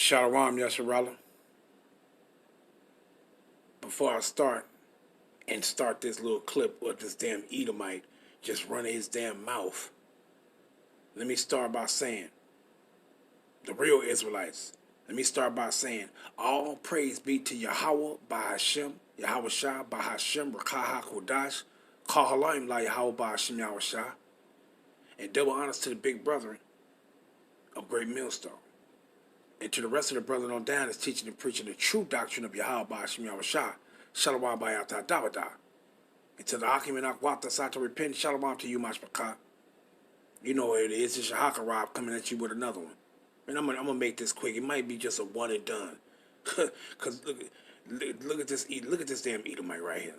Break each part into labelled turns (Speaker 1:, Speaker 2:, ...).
Speaker 1: Shalom, Yasharala. Before I start this little clip of this damn Edomite just running his damn mouth, let me start by saying, the real Israelites, let me start by saying, all praise be to Yahweh by Hashem, Yahweh Shah by Hashem, Rakaha Kodash, Kahalayim La Yahweh by Hashem Yahweh Shah, and double honors to the big brethren of Great Millstone. And to the rest of the brethren on down is teaching and preaching the true doctrine of Yahweh by Hashem Yahweh Shah, Shalom Bayata Davada. And to the Hakim and Akwata Sato repent, Shalom to you, Mashpaka. You know what it is. It's Shahakarab coming at you with another one. And I'm gonna make this quick. It might be just a one and done. Cause look at this damn Edomite right here.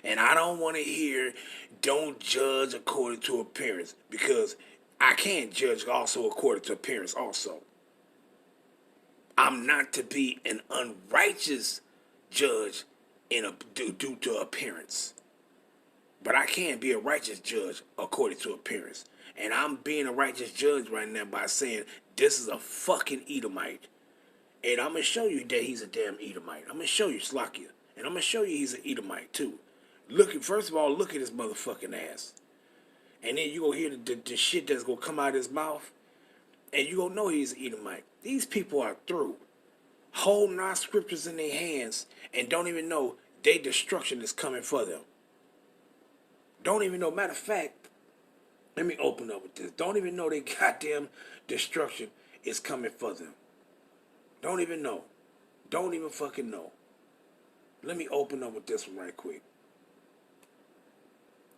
Speaker 1: And I don't want to hear don't judge according to appearance, because I can't judge also according to appearance also. I'm not to be an unrighteous judge due to appearance. But I can be a righteous judge according to appearance. And I'm being a righteous judge right now by saying this is a fucking Edomite. And I'm going to show you that he's a damn Edomite. I'm going to show you Slakia. And I'm going to show you he's an Edomite too. First of all, look at his motherfucking ass. And then you going to hear the shit that's going to come out of his mouth. And you going to know he's an Edomite. These people are through. Holding our scriptures in their hands and don't even know their destruction is coming for them. Don't even know. Matter of fact, let me open up with this. Don't even know their goddamn destruction is coming for them. Don't even know. Don't even fucking know. Let me open up with this one right quick.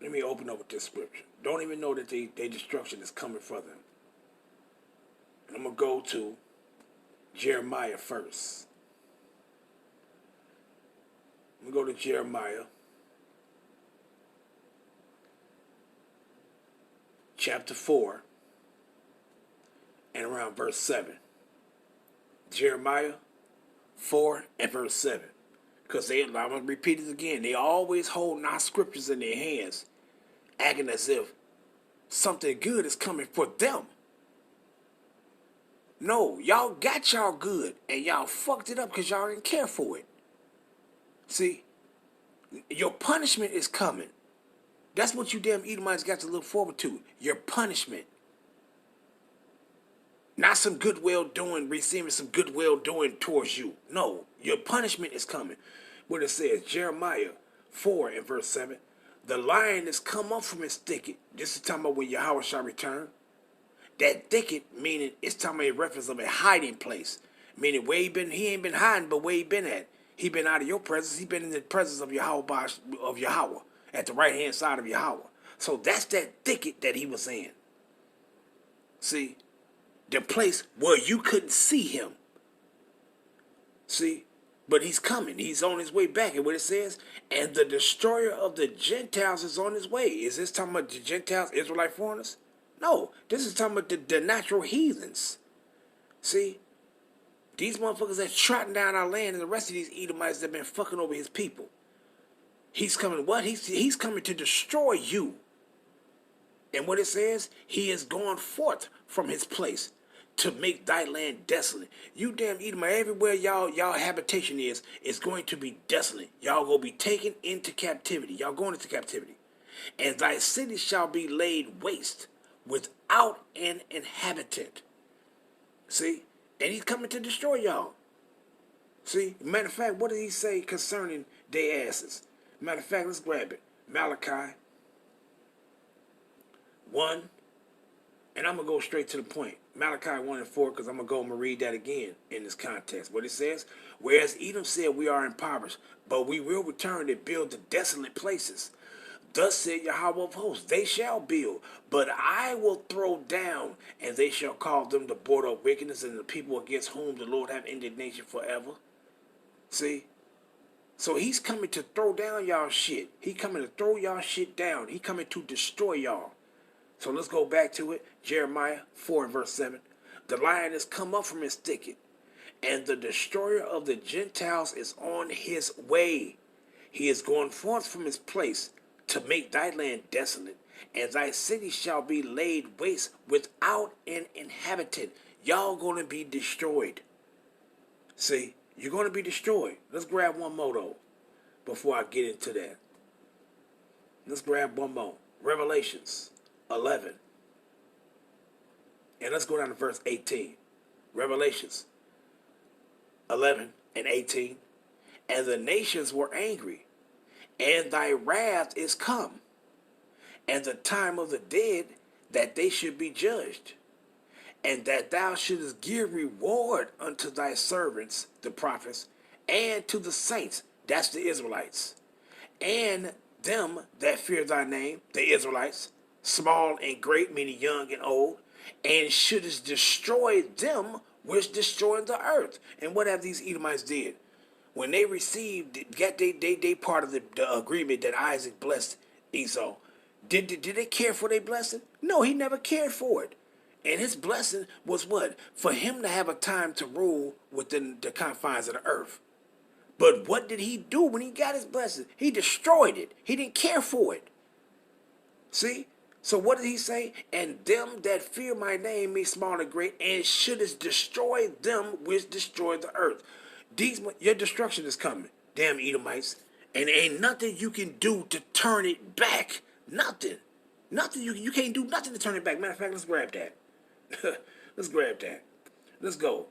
Speaker 1: Let me open up with this scripture. Don't even know that their destruction is coming for them. And I'm going to go to Jeremiah first. I'm going to go to Jeremiah chapter 4 and around verse 7. Jeremiah 4 and verse 7. Because I'm going to repeat it again. They always hold our scriptures in their hands, acting as if something good is coming for them. No, y'all got y'all good, and y'all fucked it up because y'all didn't care for it. See, your punishment is coming. That's what you damn Edomites got to look forward to. Your punishment. Not some goodwill doing, receiving some goodwill doing towards you. No, your punishment is coming. What it says, Jeremiah 4 and verse 7. The lion has come up from his thicket. This is talking about when Yahweh shall return. That thicket, meaning it's talking about a reference of a hiding place. Meaning where he ain't been hiding, but where he been at. He been out of your presence. He been in the presence of Yahweh, at the right hand side of Yahweh. So that's that thicket that he was in. See, the place where you couldn't see him. See, but he's coming. He's on his way back. And what it says, and the destroyer of the Gentiles is on his way. Is this talking about the Gentiles, Israelite foreigners? No, this is talking about the natural heathens. See, these motherfuckers that trotting down our land and the rest of these Edomites that been fucking over his people. He's coming what? He's coming to destroy you. And what it says, he is gone forth from his place to make thy land desolate. You damn Edomite, everywhere y'all habitation is going to be desolate. Y'all gonna be taken into captivity. Y'all going into captivity. And thy city shall be laid waste without an inhabitant. See? And he's coming to destroy y'all. See? Matter of fact, what did he say concerning their asses? Matter of fact, let's grab it. Malachi 1. And I'm going to go straight to the point. Malachi 1 and 4, because I'm going to read that again in this context. What it says, whereas Edom said we are impoverished, but we will return and build the desolate places. Thus said Yahweh of hosts, they shall build, but I will throw down, and they shall call them the border of wickedness, and the people against whom the Lord have indignation forever. See? So he's coming to throw down y'all shit. He coming to throw y'all shit down. He coming to destroy y'all. So let's go back to it. Jeremiah 4 and verse 7. The lion has come up from his thicket, and the destroyer of the Gentiles is on his way. He is going forth from his place to make thy land desolate, and thy city shall be laid waste without an inhabitant. y'all going to be destroyed. See, you're going to be destroyed. Let's grab one more, though, before I get into that. Let's grab one more. Revelations 11. And let's go down to verse 18. Revelations 11 and 18. And the nations were angry, and thy wrath is come, and the time of the dead that they should be judged, and that thou shouldest give reward unto thy servants, the prophets, and to the saints, that's the Israelites, and them that fear thy name, the Israelites, small and great, meaning young and old, and shouldest destroy them which destroy the earth. And what have these Edomites did? When they received, they part of the agreement that Isaac blessed Esau. Did they care for their blessing? No, he never cared for it. And his blessing was what? For him to have a time to rule within the confines of the earth. But what did he do when he got his blessing? He destroyed it. He didn't care for it. See? So what did he say? And them that fear my name, me small and great, and shouldest destroy them which destroy the earth. Your destruction is coming, damn Edomites. And ain't nothing you can do to turn it back. Nothing. Nothing. You can't do nothing to turn it back. Matter of fact, let's grab that. Let's grab that. Let's go.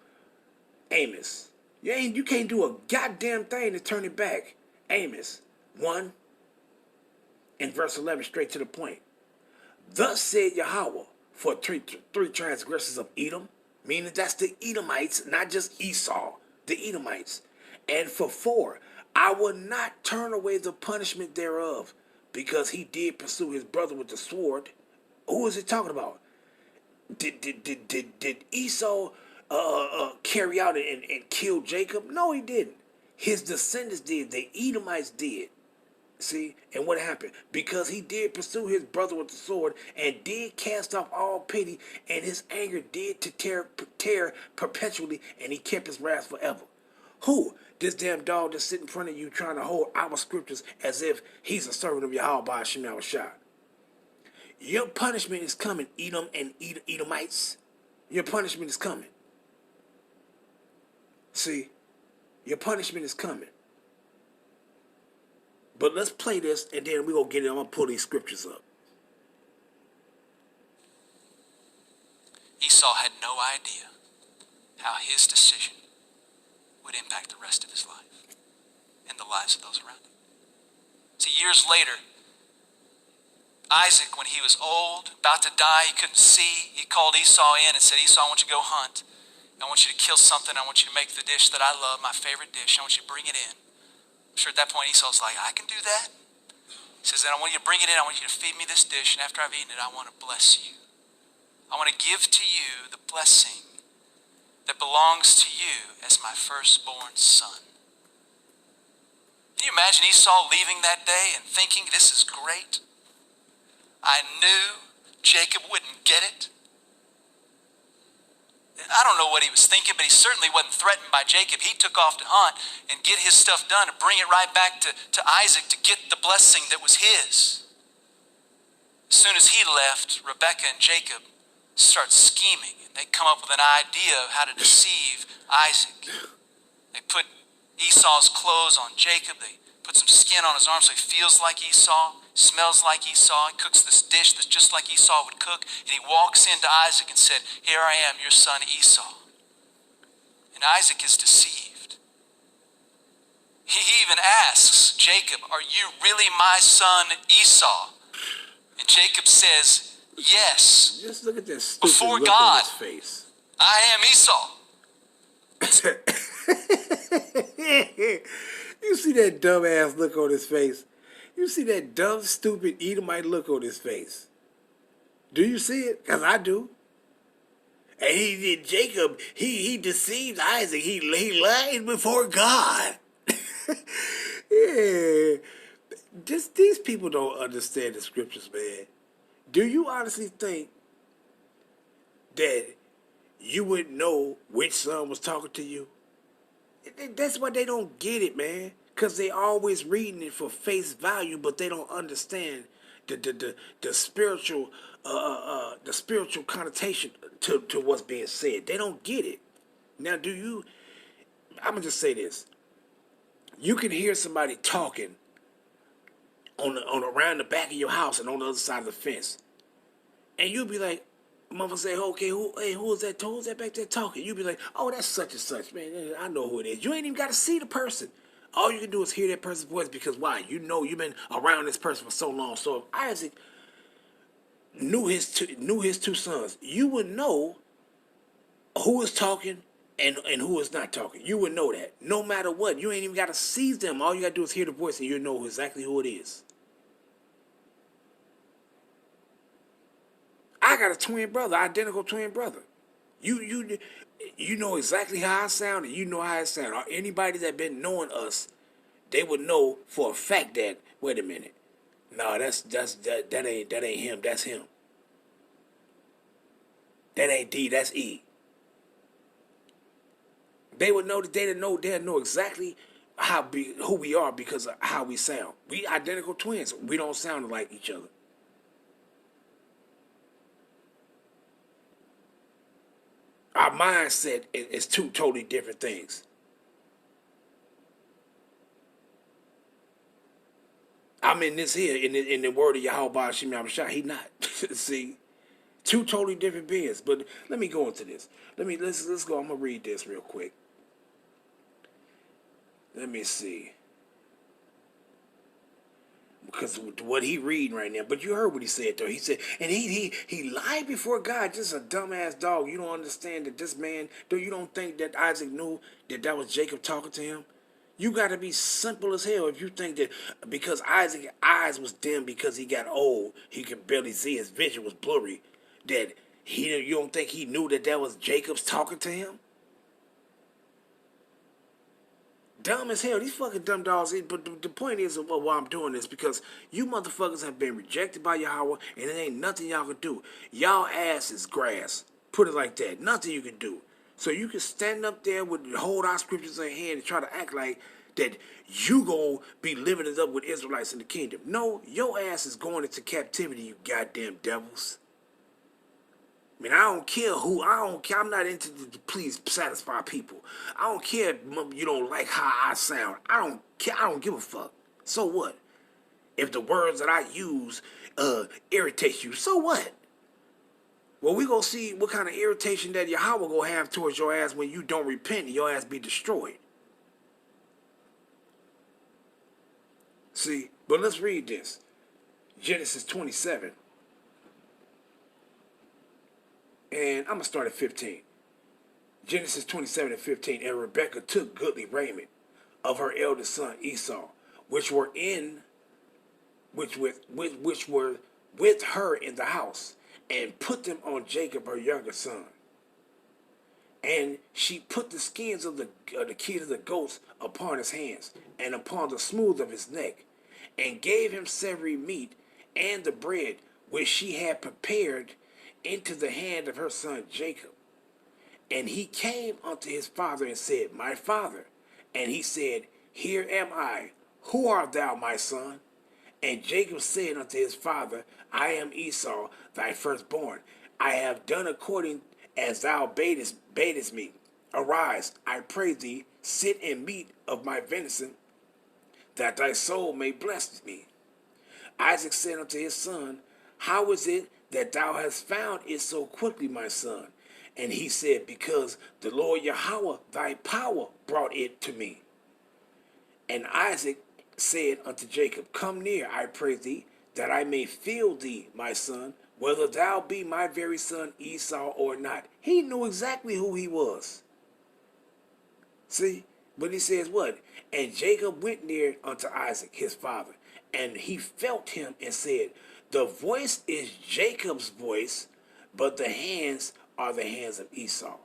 Speaker 1: Amos. You can't do a goddamn thing to turn it back. Amos 1 and verse 11, straight to the point. Thus said Yahweh, for three transgressors of Edom, meaning that's the Edomites, not just Esau, the Edomites. And for 4, I will not turn away the punishment thereof, because he did pursue his brother with the sword. Who is it talking about? Did Esau carry out and kill Jacob? No, he didn't. His descendants did. The Edomites did. See, and what happened? Because he did pursue his brother with the sword and did cast off all pity, and his anger did to tear perpetually, and he kept his wrath forever. Who? This damn dog that's sitting in front of you trying to hold our scriptures as if he's a servant of Yahweh by Shemel Shah. Your punishment is coming, Edom and Edomites. Your punishment is coming. See, your punishment is coming. But let's play this, and then we're going to get it. I'm going to pull these scriptures up.
Speaker 2: Esau had no idea how his decision would impact the rest of his life and the lives of those around him. See, years later, Isaac, when he was old, about to die, he couldn't see, he called Esau in and said, Esau, I want you to go hunt. I want you to kill something. I want you to make the dish that I love, my favorite dish. I want you to bring it in. I'm sure at that point Esau's like, I can do that. He says, then I want you to bring it in. I want you to feed me this dish. And after I've eaten it, I want to bless you. I want to give to you the blessing that belongs to you as my firstborn son. Can you imagine Esau leaving that day and thinking, this is great? I knew Jacob wouldn't get it. I don't know what he was thinking, but he certainly wasn't threatened by Jacob. He took off to hunt and get his stuff done and bring it right back to Isaac to get the blessing that was his. As soon as he left, Rebekah and Jacob start scheming, and they come up with an idea of how to deceive Isaac. They put Esau's clothes on Jacob. They put some skin on his arm so he feels like Esau, smells like Esau. He cooks this dish that's just like Esau would cook. And he walks into Isaac and said, here I am, your son Esau. And Isaac is deceived. He even asks Jacob, are you really my son Esau? And Jacob says, yes.
Speaker 1: Just look at this stupid
Speaker 2: before
Speaker 1: look
Speaker 2: God,
Speaker 1: on his face.
Speaker 2: I am Esau.
Speaker 1: You see that dumbass look on his face? You see that dumb, stupid Edomite look on his face? Do you see it? Because I do. And he did Jacob. He deceived Isaac. He lied before God. Yeah. Just these people don't understand the scriptures, man. Do you honestly think that you would know which son was talking to you? That's why they don't get it, man. Because they always reading it for face value, but they don't understand the spiritual connotation to what's being said. They don't get it. Now, I'm gonna just say this. You can hear somebody talking on around the back of your house and on the other side of the fence, and you'll be like, mother say, okay, who is that? Who's that back there talking? You'll be like, oh, that's such and such, man. I know who it is. You ain't even got to see the person. All you can do is hear that person's voice because why? You know you've been around this person for so long. So if Isaac knew his two sons, you would know who is talking and who is not talking. You would know that. No matter what. You ain't even got to see them. All you got to do is hear the voice and you know exactly who it is. I got a twin brother, identical twin brother. You know exactly how I sound and you know how I sound. Or anybody that been knowing us, they would know for a fact that, wait a minute. No, that ain't him, that's him. That ain't D, that's E. They would know that they'll know exactly who we are because of how we sound. We identical twins. We don't sound like each other. Our mindset is two totally different things. I'm in this here in the word of Yahweh Shemi Abishai. He not. See, two totally different beings. But let me go into this. Let's go. I'm gonna read this real quick. Let me see. Because what he reading right now, but you heard what he said though. He said, and he lied before God, just a dumbass dog. You don't understand that this man. You don't think that Isaac knew that was Jacob talking to him? You got to be simple as hell if you think that because Isaac's eyes was dim because he got old, he could barely see, his vision was blurry. That you don't think he knew that was Jacob's talking to him? Dumb as hell. These fucking dumb dogs. But the point is why I'm doing this because you motherfuckers have been rejected by Yahweh and there ain't nothing y'all can do. Y'all ass is grass. Put it like that. Nothing you can do. So you can stand up there with hold our scriptures in hand and try to act like that you gonna be living it up with Israelites in the kingdom. No, your ass is going into captivity, you goddamn devils. I mean, I don't care. I'm not into to please satisfy people. I don't care if you don't like how I sound. I don't care. I don't give a fuck. So what? If the words that I use irritate you, so what? Well, we gonna see what kind of irritation that Yahweh gonna have towards your ass when you don't repent and your ass be destroyed. See, but let's read this. Genesis 27. And I'm going to start at 15. Genesis 27 and 15. And Rebekah took goodly raiment of her eldest son Esau, which were with her in the house, and put them on Jacob her younger son. And she put the skins of the kid of the goats upon his hands, and upon the smooth of his neck, and gave him savory meat and the bread which she had prepared into the hand of her son Jacob. And he came unto his father and said, My father. And he said, Here am I. Who art thou, my son? And Jacob said unto his father, I am Esau, thy firstborn. I have done according as thou badest me. Arise, I pray thee, sit and meat of my venison, that thy soul may bless me. Isaac said unto his son, How is it that thou hast found it so quickly, my son? And he said, Because the Lord Yahweh, thy power, brought it to me. And Isaac said unto Jacob, Come near, I pray thee, that I may feel thee, my son, whether thou be my very son Esau or not. He knew exactly who he was. See? But he says what? And Jacob went near unto Isaac, his father, and he felt him and said, The voice is Jacob's voice, but the hands are the hands of Esau.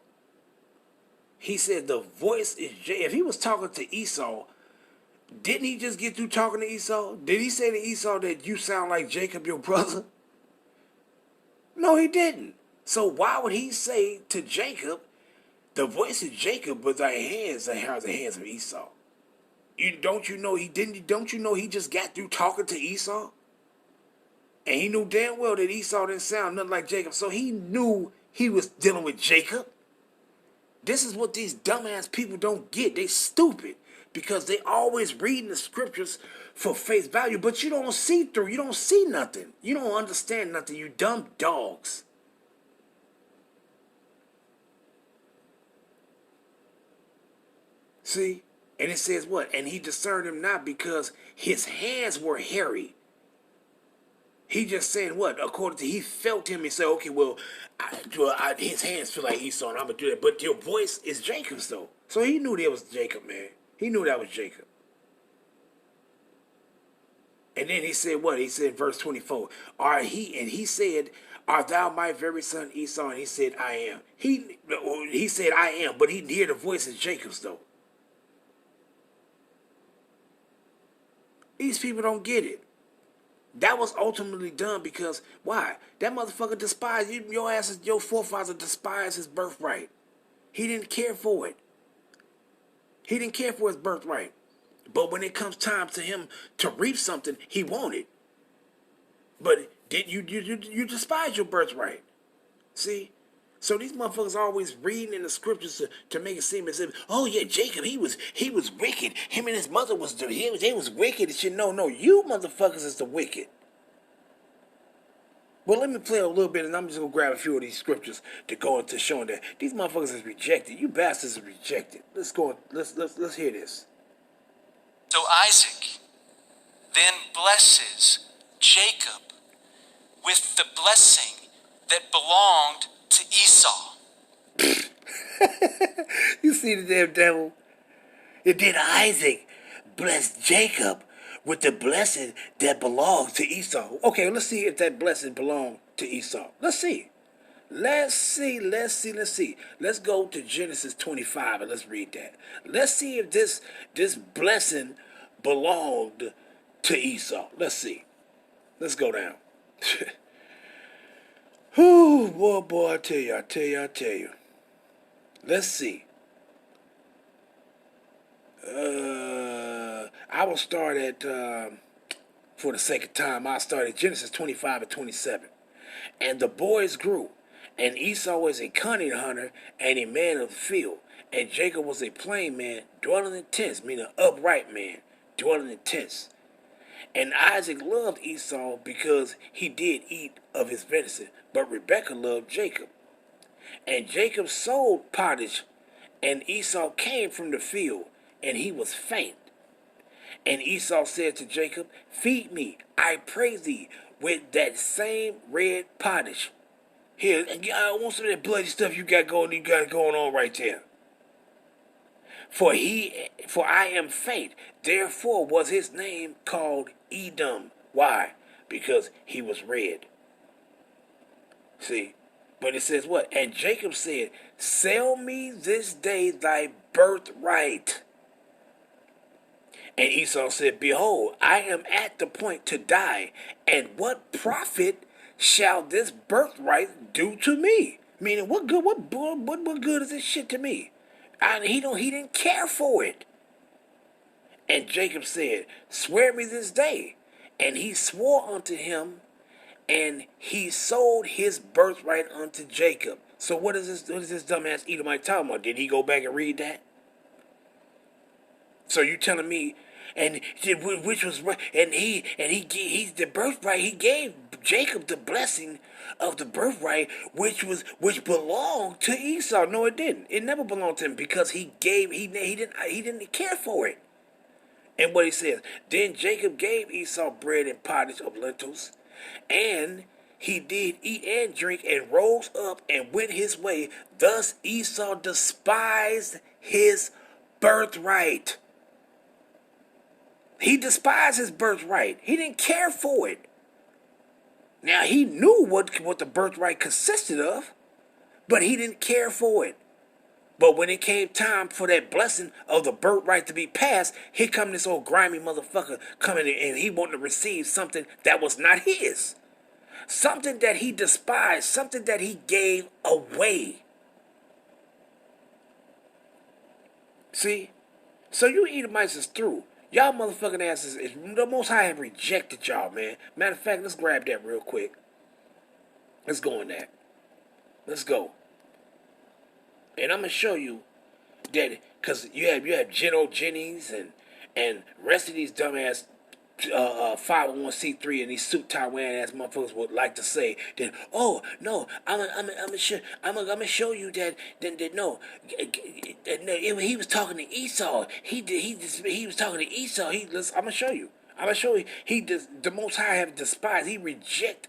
Speaker 1: He said the voice is If he was talking to Esau, didn't he just get through talking to Esau? Did he say to Esau that you sound like Jacob, your brother? No, he didn't. So why would he say to Jacob, the voice is Jacob, but thy hands are the hands of Esau? Don't you know he just got through talking to Esau? And he knew damn well that Esau didn't sound nothing like Jacob. So he knew he was dealing with Jacob. This is what these dumbass people don't get. They stupid because they always reading the scriptures for face value, but you don't see through. You don't see nothing. You don't understand nothing. You dumb dogs. See? And it says what? And he discerned him not because his hands were hairy. He just saying what? According to, he felt him and said, okay, well, his hands feel like Esau, and I'm going to do that. But your voice is Jacob's, though. So he knew that was Jacob, man. He knew that was Jacob. And then he said what? He said, verse 24, he said, art thou my very son Esau? And he said, I am. He said, I am, but he hear the voice is Jacob's, though. These people don't get it. That was ultimately done because, why? That motherfucker despised, your forefather despised his birthright. He didn't care for it. He didn't care for his birthright. But when it comes time to him to reap something, he wanted. But you despise your birthright. See? So these motherfuckers are always reading in the scriptures to make it seem as if, oh yeah, Jacob, he was wicked. Him and his mother they was wicked and shit. No, you motherfuckers is the wicked. Well, let me play a little bit, and I'm just gonna grab a few of these scriptures to go into showing that these motherfuckers is rejected. You bastards are rejected. Let's go. Let's hear this.
Speaker 2: So Isaac then blesses Jacob with the blessing that belonged to Esau.
Speaker 1: You see the damn devil? And then Isaac blessed Jacob with the blessing that belonged to Esau. Okay, let's see if that blessing belonged to Esau. Let's see. Let's go to Genesis 25 and let's read that. Let's see if this blessing belonged to Esau. Let's see. Let's go down. Whew, boy, I tell you. Let's see. I will start at, for the sake of time, I'll start at Genesis 25 and 27. And the boys grew, and Esau was a cunning hunter and a man of the field, and Jacob was a plain man, dwelling in tents, meaning an upright man, dwelling in tents. And Isaac loved Esau because he did eat of his venison, but Rebekah loved Jacob. And Jacob sold pottage, and Esau came from the field, and he was faint. And Esau said to Jacob, feed me, I pray thee, with that same red pottage. Here, I want some of that bloody stuff you got going on right there. For I am faint. Therefore was his name called Edom. Why? Because he was red. See? But it says what? And Jacob said, sell me this day thy birthright. And Esau said, behold, I am at the point to die, and what profit shall this birthright do to me? Meaning, what good is this shit to me? He didn't care for it. And Jacob said, swear me this day. And he swore unto him, and he sold his birthright unto Jacob. So what is this dumbass Edomite talking about? Did he go back and read that? So you telling me, and which was right, and he the birthright, he gave Jacob the blessing of the birthright, which belonged to Esau. No, it didn't. It never belonged to him because he didn't care for it. And what he says, then Jacob gave Esau bread and pottage of lentils, and he did eat and drink, and rose up and went his way. Thus Esau despised his birthright. He despised his birthright. He didn't care for it. Now, he knew what the birthright consisted of, but he didn't care for it. But when it came time for that blessing of the birthright to be passed, here come this old grimy motherfucker coming in, and he wanted to receive something that was not his. Something that he despised, something that he gave away. See? So you Edomites is through. Y'all motherfucking asses, the Most High have rejected y'all, man. Matter of fact, let's grab that real quick. Let's go on that. Let's go. And I'm gonna show you that because you have General Jennings and rest of these dumbass 501c3 and these suit tie wearing ass motherfuckers would like to say that, oh no, I'm gonna show you that no, he was talking to Esau. He was talking to Esau. I'm gonna show you. I'm gonna show you. The Most High have despised. He reject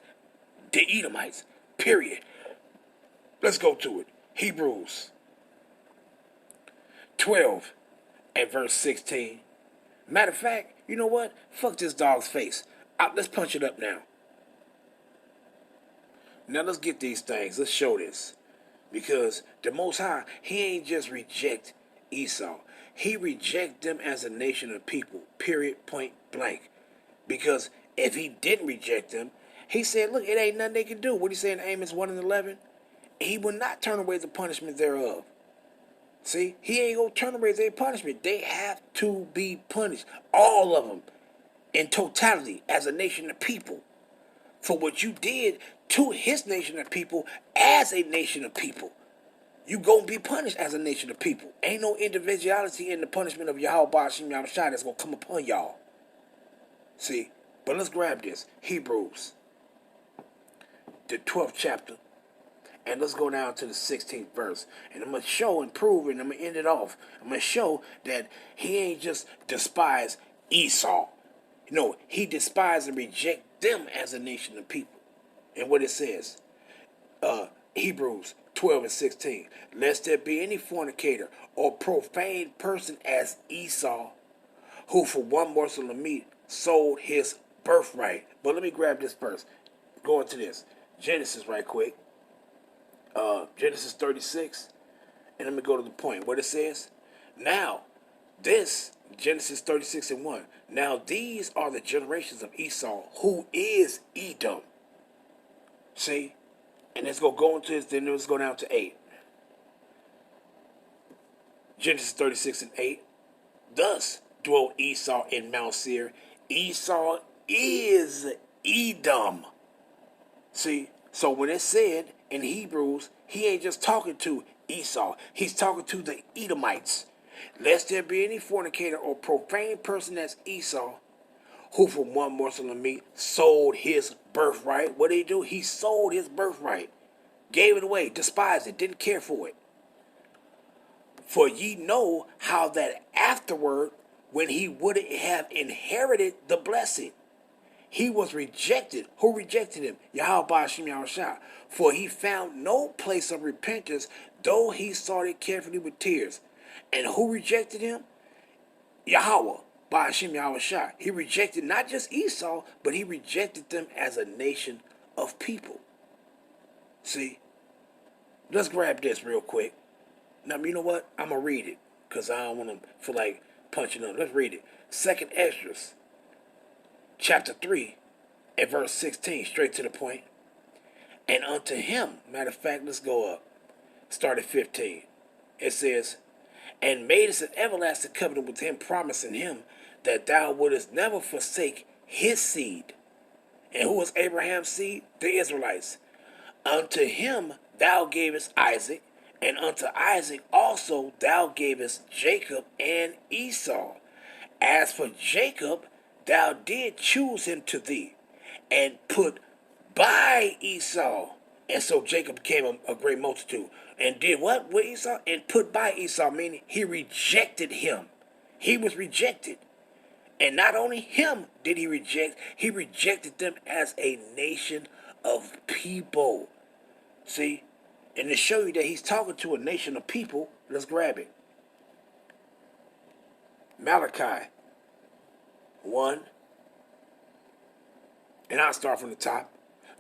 Speaker 1: the Edomites. Period. Let's go to it. Hebrews 12 and verse 16. Matter of fact, you know what? Fuck this dog's face. Let's punch it up now. Now let's get these things. Let's show this. Because the Most High, he ain't just reject Esau. He reject them as a nation of people. Period. Point blank. Because if he didn't reject them, he said, look, it ain't nothing they can do. What he say in Amos 1 and 11? He will not turn away the punishment thereof. See, he ain't gonna turn away their punishment. They have to be punished. All of them. In totality, as a nation of people. For what you did to his nation of people as a nation of people. You gonna be punished as a nation of people. Ain't no individuality in the punishment of Yahweh Ba'ashim Yahushua that's gonna come upon y'all. See, but let's grab this. Hebrews, the 12th chapter. And let's go down to the 16th verse. And I'm going to show and prove, and I'm going to end it off. I'm going to show that he ain't just despise Esau. No, he despised and reject them as a nation of people. And what it says, Hebrews 12 and 16. Lest there be any fornicator or profane person as Esau, who for one morsel of meat sold his birthright. But let me grab this verse. Go into this. Genesis right quick. Genesis 36, and let me go to the point. What it says, now, this, Genesis 36 and 1, now these are the generations of Esau, who is Edom. See? And let's go into this, then let's go down to 8. Genesis 36 and 8, thus dwelt Esau in Mount Seir. Esau is Edom. See? So when it said in Hebrews, he ain't just talking to Esau. He's talking to the Edomites. Lest there be any fornicator or profane person as Esau, who for one morsel of meat sold his birthright. What did he do? He sold his birthright. Gave it away. Despised it. Didn't care for it. For ye know how that afterward, when he would have inherited the blessing, he was rejected. Who rejected him? Yahweh Ba'ashim Yahushua. For he found no place of repentance, though he sought it carefully with tears. And who rejected him? Yahweh Ba'ashim Yahushua. He rejected not just Esau, but he rejected them as a nation of people. See? Let's grab this real quick. Now, you know what? I'm going to read it, because I don't want to feel like punching up. Let's read it. 2nd Esdras. Chapter 3, and verse 16, straight to the point. And unto him, matter of fact, let's go up. Start at 15. It says, and made us an everlasting covenant with him, promising him that thou wouldest never forsake his seed. And who was Abraham's seed? The Israelites. Unto him thou gavest Isaac, and unto Isaac also thou gavest Jacob and Esau. As for Jacob, thou did choose him to thee, and put by Esau. And so Jacob became a great multitude. And did what with Esau? And put by Esau, meaning he rejected him. He was rejected. And not only him did he rejected them as a nation of people. See? And to show you that he's talking to a nation of people, let's grab it. Malachi 1, and I'll start from the top.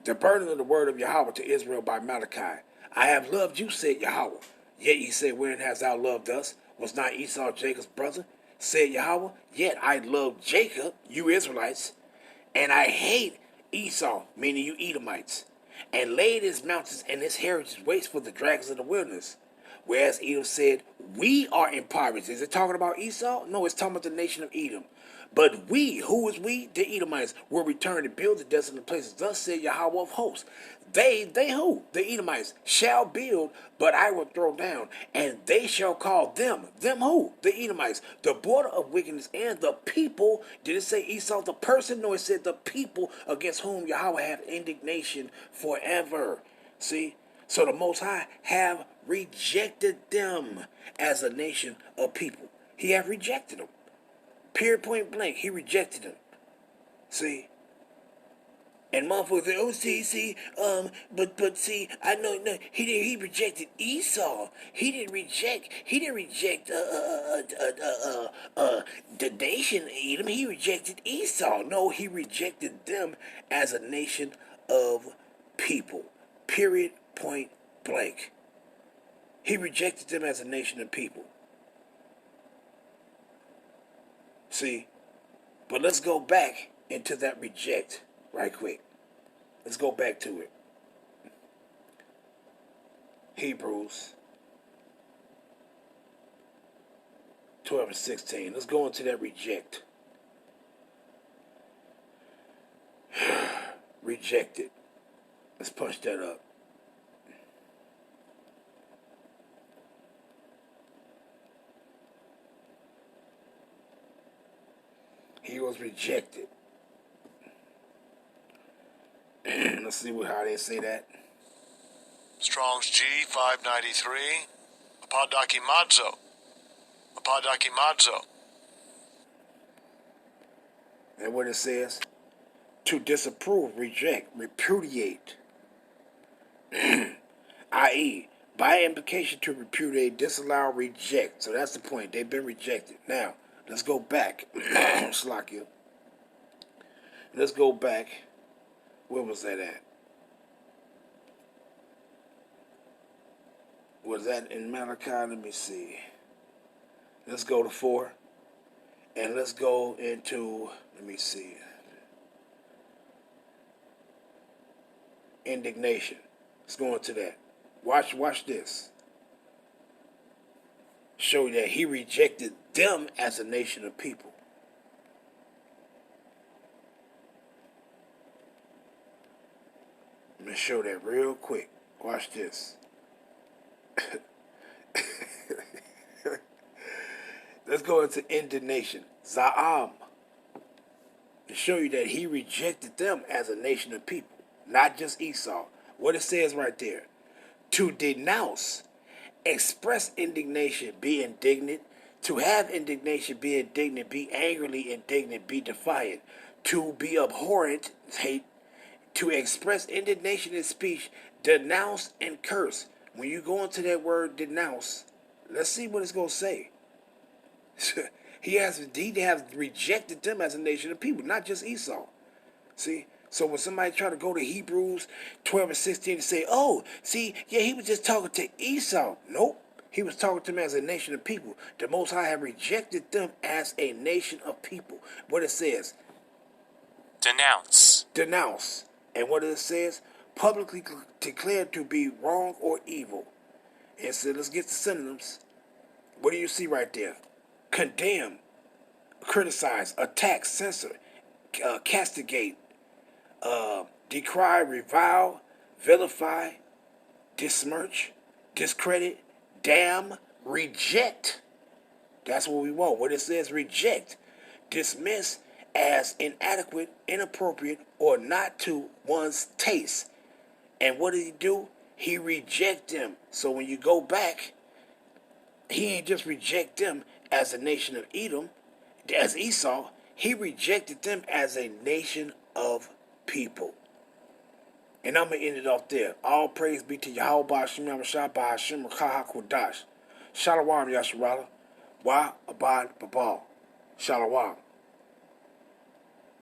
Speaker 1: The burden of the word of Yahweh to Israel by Malachi. I have loved you, said Yahweh. Yet ye say, wherein hast thou loved us? Was not Esau Jacob's brother? Said Yahweh, yet I love Jacob, you Israelites, and I hate Esau, meaning you Edomites, and laid his mountains and his heritage waste for the dragons of the wilderness. Whereas Edom said, we are impoverished. Is it talking about Esau? No, it's talking about the nation of Edom. But we, who is we? The Edomites, will return to build the desolate places. Thus said Yahweh of hosts. They who? The Edomites, shall build, but I will throw down. And they shall call them who? The Edomites, the border of wickedness and the people. Did it say Esau, the person? No, it said the people against whom Yahweh have indignation forever. See? So the Most High have rejected them as a nation of people. He have rejected them. Period, point blank. He rejected them. See? And motherfuckers say, oh, see, but see, I know, no, he rejected Esau. He didn't reject the nation Edom. He rejected Esau. No, he rejected them as a nation of people. Period, point blank. He rejected them as a nation of people. See? But let's go back into that reject right quick. Let's go back to it. Hebrews 12 and 16. Let's go into that reject. Rejected. Let's punch that up. He was rejected. Let's see how they say that.
Speaker 3: Strong's G 593. Apadakimadzo. Apadakimadzo.
Speaker 1: And what it says? To disapprove, reject, repudiate. I.e., by implication to repudiate, disallow, reject. So that's the point. They've been rejected. Now, let's go back. Slakia. Let's go back. Where was that at? Was that in Malachi? Let me see. Let's go to 4. And let's go into, let me see. Indignation. Let's go into that. Watch this. Show you that he rejected them as a nation of people. Let me show that real quick. Watch this. Let's go into indignation. Za'am. To show you that he rejected them as a nation of people. Not just Esau. What it says right there. To denounce. Express indignation. Be indignant. To have indignation. Be indignant. Be angrily indignant. Be defiant. To be abhorrent. Hate. To express indignation in speech. Denounce and curse. When you go into that word denounce, let's see what it's going to say. He has rejected them as a nation of people, not just Esau. See? So when somebody try to go to Hebrews 12 and 16 and say, oh, see, yeah, he was just talking to Esau. Nope. He was talking to them as a nation of people. The Most High have rejected them as a nation of people. What it says?
Speaker 2: Denounce.
Speaker 1: Denounce. And what it says? Publicly declared to be wrong or evil. And so let's get the synonyms. What do you see right there? Condemn, criticize, attack, censor, castigate, decry, revile, vilify, besmirch, discredit, damn, reject. That's what we want. What it says, reject, dismiss as inadequate, inappropriate, or not to one's taste. And what did he do? He reject them. So when you go back, he ain't just reject them as a nation of Edom, as Esau. He rejected them as a nation of people. And I'm going to end it off there. All praise be to Yahweh Ba'ashim Yamashah Ba'ashim Rakaha Kodash. Shalom Yasharala. Wa Abad Babal. Shalom.